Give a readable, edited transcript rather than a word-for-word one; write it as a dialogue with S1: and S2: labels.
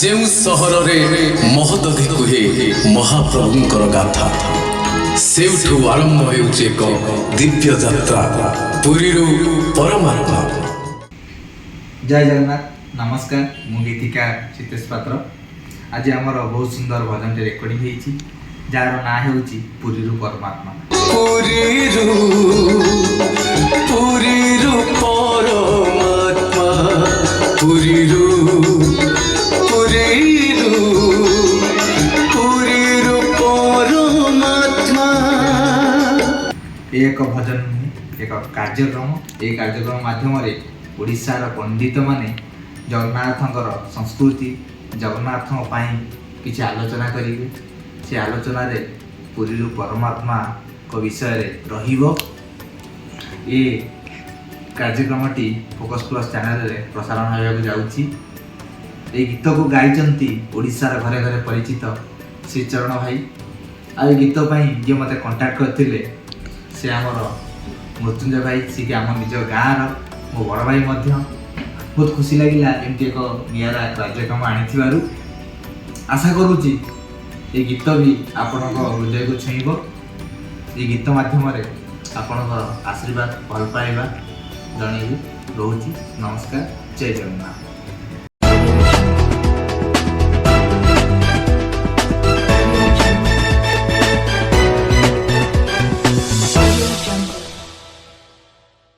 S1: ଯେଉଁ ସହରରେ ମହୋଦଧି କୁହେ ମହାପ୍ରଭୁଙ୍କର ଗାଥା, ସେଇଠୁ ଆରମ୍ଭ ହେଉଛି ଏକ ଦିବ୍ୟ ଯାତ୍ରା ପୁରୀରୁ ପରମାତ୍ମା।
S2: जय जगन्नाथ, नमस्कार। मु गीतिकार चितेश पात्र। आज आमर बहुत सुंदर भजन रेकर्डिंग होती जार ना होची पुरीरू परमात्मा।
S1: पुरीरू पुरीरू परमात्मा, पुरीरू पुरीरू पुरीरू परमात्मा।
S2: एक भजन नुहे, एक कार्यक्रम। ये कार्यक्रम माध्यम ओडिशार पंडित माने जगन्नाथंकर संस्कृति जगन्नाथ किसी आलोचना करेंगे। से आलोचना रे पुरीरू परमात्मा को विषय रहिबो। ये कार्यक्रमटी फोकस प्लस चैनल रे प्रसारण होगा जाउची। ये गीत को गाइचंती ओडिशार घरे घरे परिचित श्रीचरण भाई। आ गीत जे मते कांटेक्ट करथिले से आमर मृत्युंजय भाई, सी आम निज गाँव मो बड़ भाई। बहुत खुशी लगिला एमती एक निरा कार्यक्रम आनी। आशा करुच्ची ये गीत भी आपण हृदय को छुईब। ये गीत माध्यम आपण आशीर्वाद भल पाइबा जनइबू। रोची नमस्कार। जय जगन्नाथ।